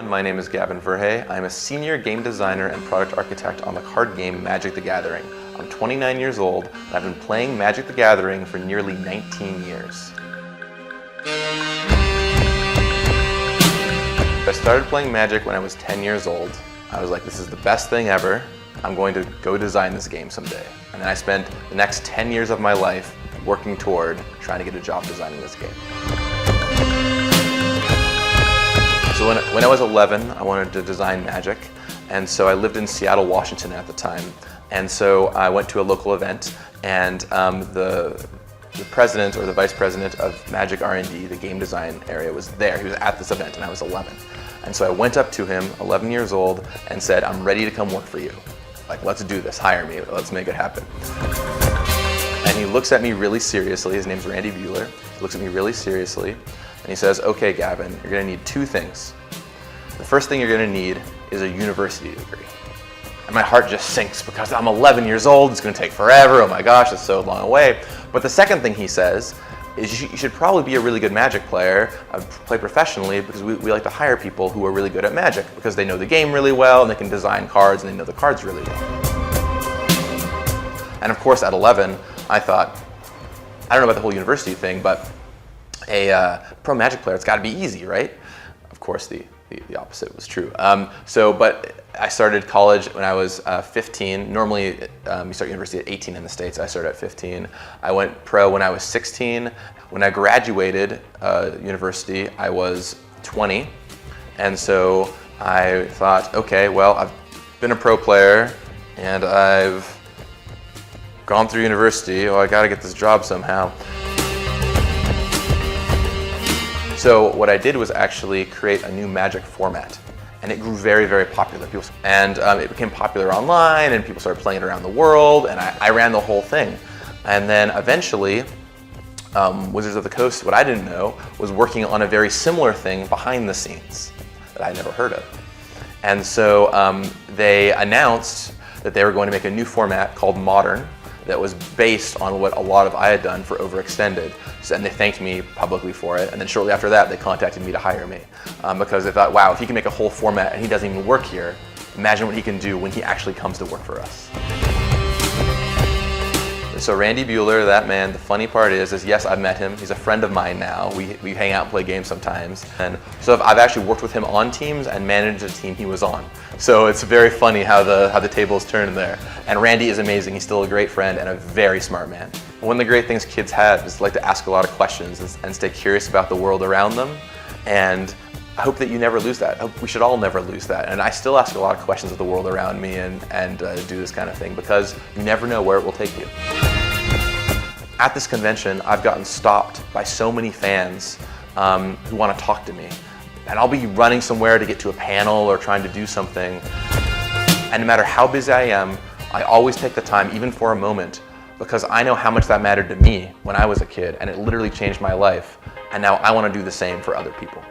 my name is Gavin Verhey. I'm a senior game designer and product architect on the card game Magic the Gathering. I'm 29 years old, and I've been playing Magic the Gathering for nearly 19 years. I started playing Magic when I was 10 years old. I was like, this is the best thing ever. I'm going to go design this game someday. And then I spent the next 10 years of my life working toward trying to get a job designing this game. So when I was 11, I wanted to design Magic, and so I lived in Seattle, Washington at the time. And so I went to a local event, and the president or the vice president of Magic R&D, the game design area, was there. He was at this event, and I was 11. And so I went up to him, 11 years old, and said, I'm ready to come work for you. Like, let's do this, hire me, let's make it happen. And he looks at me really seriously. His name's Randy Buehler. He looks at me really seriously, and he says, okay, Gavin, you're gonna need two things. The first thing you're gonna need is a university degree. And my heart just sinks because I'm 11 years old, it's gonna take forever, oh my gosh, it's so long away. But the second thing he says is you should probably be a really good Magic player, play professionally, because we like to hire people who are really good at Magic because they know the game really well and they can design cards and they know the cards really well. And of course at 11, I thought, I don't know about the whole university thing, but a pro Magic player, it's gotta be easy, right? Of course the opposite was true. But I started college when I was 15. Normally, you start university at 18 in the States. I started at 15. I went pro when I was 16. When I graduated university, I was 20. And so I thought, okay, well, I've been a pro player and I've gone through university. Well, I gotta get this job somehow. So what I did was actually create a new Magic format, and it grew very, very popular. It became popular online, and people started playing it around the world, and I ran the whole thing. And then eventually, Wizards of the Coast, what I didn't know, was working on a very similar thing behind the scenes that I'd never heard of. And so they announced that they were going to make a new format called Modern, that was based on what a lot of I had done for Overextended. And they thanked me publicly for it. And then shortly after that, they contacted me to hire me because they thought, wow, if he can make a whole format and he doesn't even work here, imagine what he can do when he actually comes to work for us. So Randy Buehler, that man, the funny part is yes, I've met him. He's a friend of mine now. We hang out and play games sometimes. And so I've actually worked with him on teams and managed a team he was on. So it's very funny how the tables turn there. And Randy is amazing. He's still a great friend and a very smart man. One of the great things kids have is like to ask a lot of questions and stay curious about the world around them. And I hope that you never lose that. I hope we should all never lose that. And I still ask a lot of questions of the world around me and do this kind of thing because you never know where it will take you. At this convention, I've gotten stopped by so many fans who want to talk to me. And I'll be running somewhere to get to a panel or trying to do something. And no matter how busy I am, I always take the time, even for a moment, because I know how much that mattered to me when I was a kid, and it literally changed my life. And now I want to do the same for other people.